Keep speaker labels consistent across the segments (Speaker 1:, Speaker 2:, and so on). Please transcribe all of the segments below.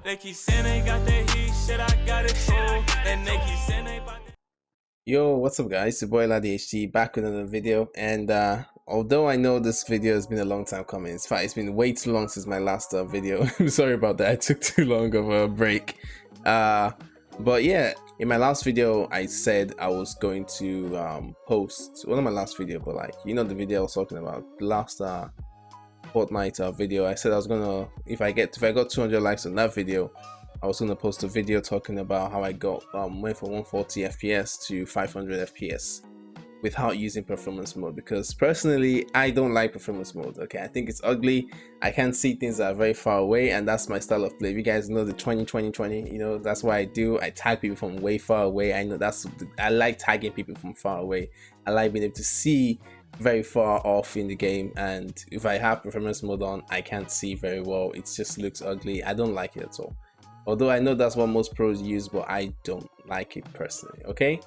Speaker 1: They keep saying they got that heat, shit, I got it too. And they keep saying they about that.
Speaker 2: Yo, what's up guys? It's your boy sshd back with another video, and although I know this video has been a long time coming, it's been way too long since my last video. I'm sorry about that. I took too long of a break. But yeah, in my last video I said I was going to post one of my last video, but like, you know, the video I was talking about, the last Fortnite video. I said I was gonna, if I got 200 likes on that video, I was gonna post a video talking about how I got went from 140 FPS to 500 FPS without using performance mode, because personally I don't like performance mode. Okay, I think it's ugly. I can't see things that are very far away, and that's my style of play. If you guys know the 20-20-20, you know, that's what I do. I tag people from way far away. I know I like tagging people from far away. I like being able to see very far off in the game, and if I have performance mode on, I can't see very well. It just looks ugly. I don't like it at all. Although I know that's what most pros use, but I don't like it personally, okay?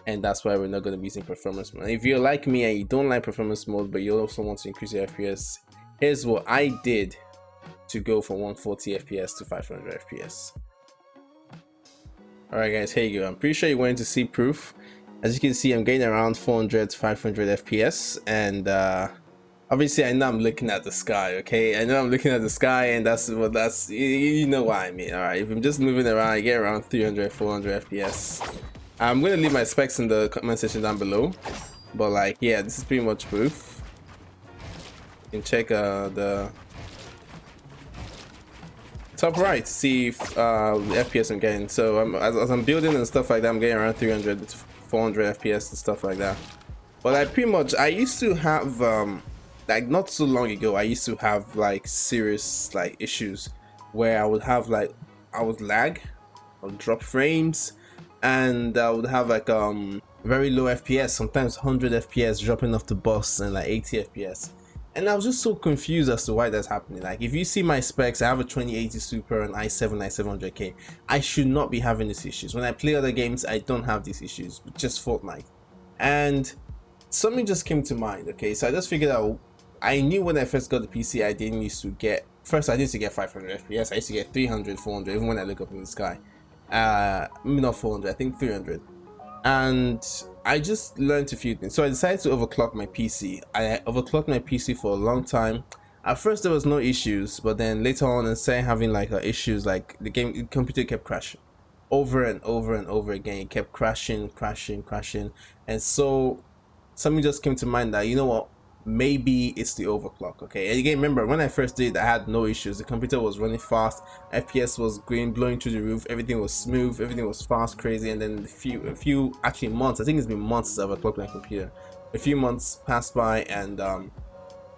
Speaker 2: And that's why we're not going to be using performance mode. If you're like me and you don't like performance mode, but you also want to increase your FPS, here's what I did to go from 140 FPS to 500 FPS. Alright guys, here you go. I'm pretty sure you wanted to see proof. As you can see, I'm getting around 400 to 500 FPS, and obviously I know I'm looking at the sky, okay? I know I'm looking at the sky, and you know what I mean. All right, if I'm just moving around, I get around 300 400 FPS. I'm gonna leave my specs in the comment section down below, but like, yeah, this is pretty much proof. You can check the top right to see if, the FPS I'm getting. So as I'm building and stuff like that, I'm getting around 300 to 400 FPS and stuff like that. But I used to have like, not so long ago, I used to have like serious like issues where I would have like, I would lag, I would drop frames, and I would have like very low FPS, sometimes 100 FPS dropping off the bus, and like 80 FPS. And I was just so confused as to why that's happening. Like, if you see my specs, I have a 2080 Super and i7 9700K. I should not be having these issues. When I play other games, I don't have these issues, but just Fortnite. And something just came to mind, okay? So I just figured out, I knew when I first got the PC, I didn't used to get, first I used to get 500 FPS, I used to get 300, 400, even when I look up in the sky. Not 400, I think 300. And I just learned a few things. So I decided to overclock my PC. I overclocked my PC for a long time. At first there was no issues, but then later on, instead of having like issues, like the computer kept crashing over and over and over again. It kept crashing. And so something just came to mind that, you know what, maybe it's the overclock. Okay, and again, remember when I first did, I had no issues. The computer was running fast, FPS was blowing through the roof, everything was smooth, everything was fast, crazy. And then a few actually months, I think it's been months since I've overclocked my computer. A few months passed by, and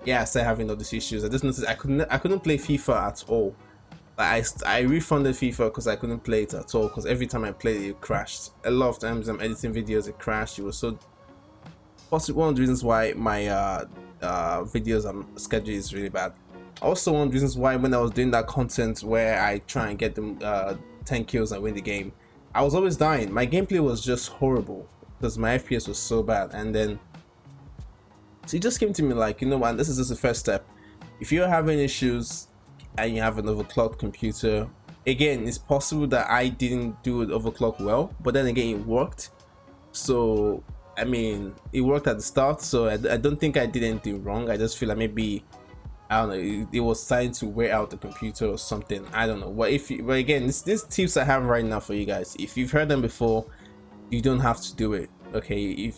Speaker 2: yeah, I started having all these issues. I just noticed I couldn't play FIFA at all. Like, I refunded FIFA because I couldn't play it at all, because every time I played it crashed. A lot of times I'm editing videos, it crashed. It was so possibly one of the reasons why my videos schedule is really bad. Also, one of the reasons why when I was doing that content where I try and get them 10 kills and win the game, I was always dying. My gameplay was just horrible because my FPS was so bad. And then so it just came to me like, you know what, this is just the first step. If you're having issues and you have an overclocked computer, again, it's possible that I didn't do it overclock well, but then again, it worked. So I mean, it worked at the start, so I don't think I did anything wrong. I just feel like maybe, I don't know, it was starting to wear out the computer or something. I don't know. But but again, these tips I have right now for you guys, if you've heard them before, you don't have to do it. Okay,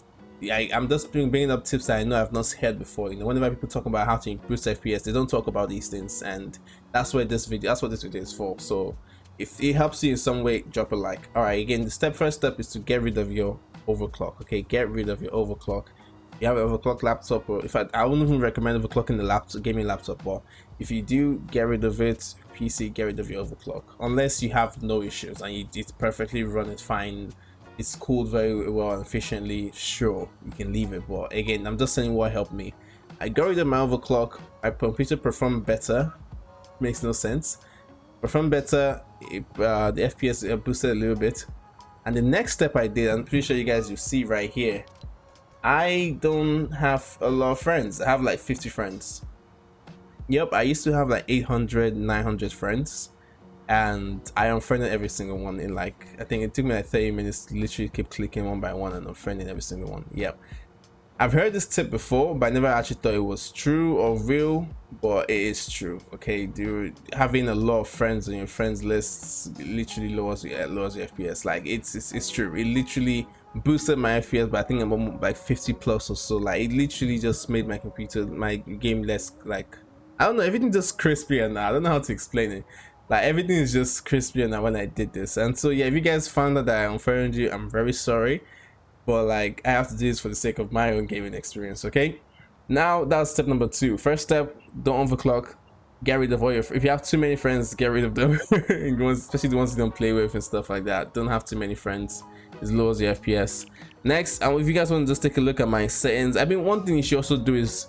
Speaker 2: I'm just bringing up tips that I know I've not heard before. You know, whenever people talk about how to improve FPS, they don't talk about these things, and that's what this video is for. So if it helps you in some way, drop a like. All right, again, the first step is to get rid of your overclock. Okay, get rid of your overclock. If you have an overclock laptop, or in fact, I wouldn't even recommend overclocking the laptop, gaming laptop, but if you do, get rid of it. PC, get rid of your overclock, unless you have no issues and it's perfectly running fine, it's cooled very well and efficiently, sure, you can leave it. But again, I'm just saying what helped me. I got rid of my overclock, my computer performed better. Makes no sense. Performed better, the FPS boosted a little bit. And the next step I did, I'm pretty sure you guys will see right here, I don't have a lot of friends. I have like 50 friends. Yep, I used to have like 800 900 friends, and I unfriended every single one in like, I think it took me like 30 minutes to literally keep clicking one by one and unfriending every single one. Yep. I've heard this tip before, but I never actually thought it was true or real, but it is true. Okay, dude, having a lot of friends on your friends lists literally lowers your FPS. Like it's true. It literally boosted my FPS, but I think I'm like 50 plus or so. Like it literally just made my game less, like, I don't know, everything just crispier now. I don't know how to explain it. Like everything is just crispier now when I did this. And so yeah, if you guys found out that I unfriended you, I'm very sorry. But like I have to do this for the sake of my own gaming experience. Okay, now that's step number 2. First step, don't overclock. Get rid of all your, if you have too many friends, get rid of them. Especially the ones you don't play with and stuff like that. Don't have too many friends. It lowers your FPS. Next, if you guys want to just take a look at my settings, I mean, one thing you should also do is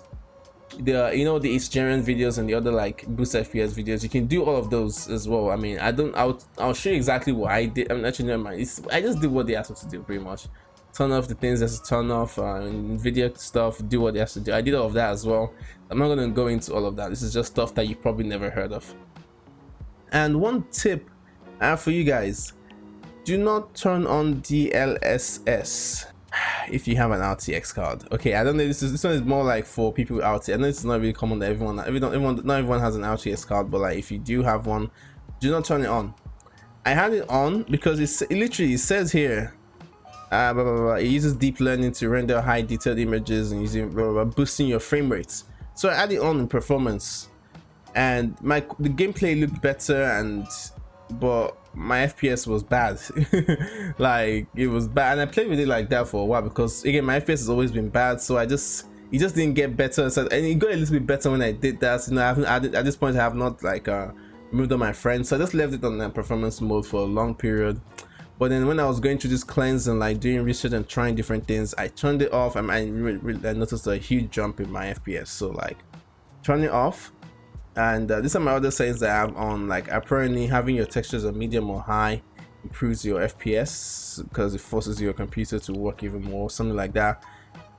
Speaker 2: the, you know, the Eastgerian videos and the other like boost FPS videos. You can do all of those as well. I mean, I'll show you exactly what I did. I'm actually, never mind. I just did what they asked me to do pretty much. Turn off the things that's to turn off, video stuff, do what they have to do. I did all of that as well. I'm not going to go into all of that. This is just stuff that you probably never heard of. And one tip I have for you guys: do not turn on DLSS if you have an RTX card. Okay, I don't know, this one is more like for people with RTX. I know it's not really common that not everyone has an RTX card, but like if you do have one, do not turn it on. I had it on because it literally says here, it uses deep learning to render high detailed images and using boosting your frame rates. So I had it on in performance, and the gameplay looked better, but my FPS was bad. Like it was bad, and I played with it like that for a while because again my FPS has always been bad. So it just didn't get better. So, and it got a little bit better when I did that. So, you know, I haven't added, at this point I have not like removed all my friends, so I just left it on performance mode for a long period. But then when I was going through this cleanse and like doing research and trying different things, I turned it off, and I noticed a huge jump in my FPS. So like, turn it off. And these are my other settings that I have on. Like apparently having your textures on medium or high improves your FPS because it forces your computer to work even more, something like that.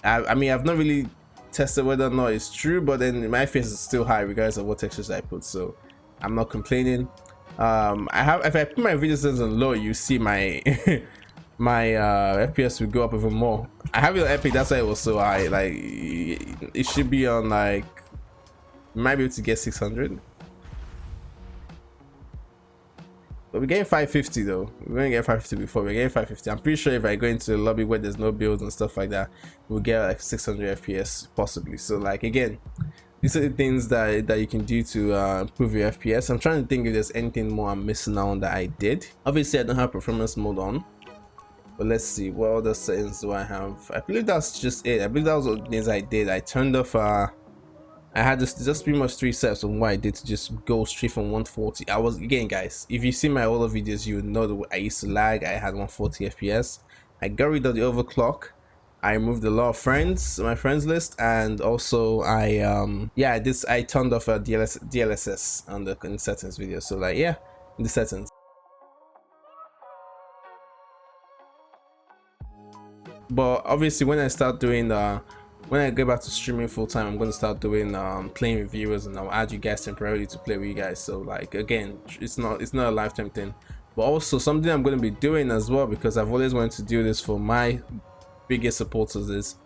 Speaker 2: I mean, I've not really tested whether or not it's true, but then my FPS is still high regardless of what textures I put, so I'm not complaining. If I put my video settings on low, you see my my FPS will go up even more. I have it on epic, that's why it was so high. Like it should be on like, might be able to get 600, but we're getting 550 though. We're gonna get 550 before. We're getting 550. I'm pretty sure if I go into the lobby where there's no builds and stuff like that, we'll get like 600 FPS possibly. So like again, these are the things that you can do to improve your FPS. I'm trying to think if there's anything more I'm missing out on that I did. Obviously I don't have performance mode on, but let's see, what other settings do I have? I believe that's just it. I believe that was the things I did. I turned off I had just pretty much 3 steps on what I did to just go straight from 140. I was, again guys, if you see my older videos, you would know that I used to lag. I had 140 FPS. I got rid of the overclock. I removed a lot of friends, my friends list, and also I turned off DLSS on the in settings video. So like yeah, in the settings. But obviously when I start doing when I go back to streaming full time, I'm going to start doing playing with viewers, and I'll add you guys temporarily to play with you guys. So like again, it's not a lifetime thing, but also something I'm going to be doing as well, because I've always wanted to do this for my biggest supporters, is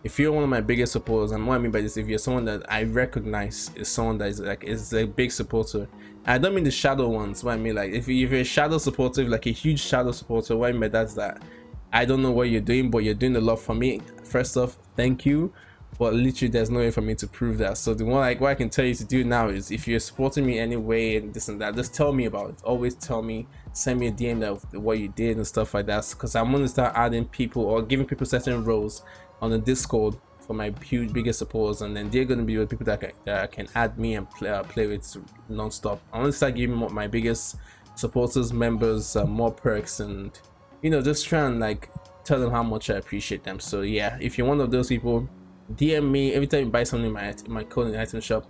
Speaker 2: if you're one of my biggest supporters, and what I mean by this, if you're someone that I recognize is someone that is a big supporter, I don't mean the shadow ones. What I mean, like if you're a shadow supporter, like a huge shadow supporter, what I mean by that's that I don't know what you're doing, but you're doing a lot for me. First off, thank you, but literally there's no way for me to prove that. So the one, like, what I can tell you to do now is, if you're supporting me anyway and this and that, just tell me about it. Always tell me, send me a DM that what you did and stuff like that, because I'm going to start adding people or giving people certain roles on the Discord for my biggest supporters, and then they're going to be with people that can add me and play with non-stop. I want to start giving my biggest supporters, members, more perks, and you know, just try and like tell them how much I appreciate them. So yeah, if you're one of those people, DM me every time you buy something in my code in the item shop.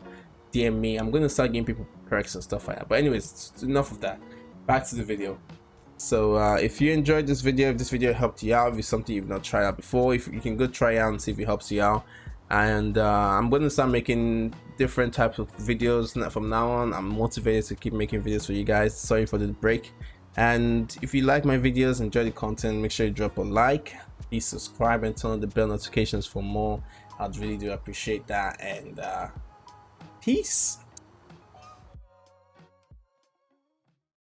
Speaker 2: DM me. I'm gonna start giving people perks and stuff like that. But anyways, enough of that, back to the video. So if you enjoyed this video, if this video helped you out, if it's something you've not tried out before, if you can go try out and see if it helps you out. and I'm going to start making different types of videos from now on. I'm motivated to keep making videos for you guys. Sorry for the break. And if you like my videos, enjoy the content, make sure you drop a like, please subscribe and turn on the bell notifications for more. I'd really do appreciate that. And peace.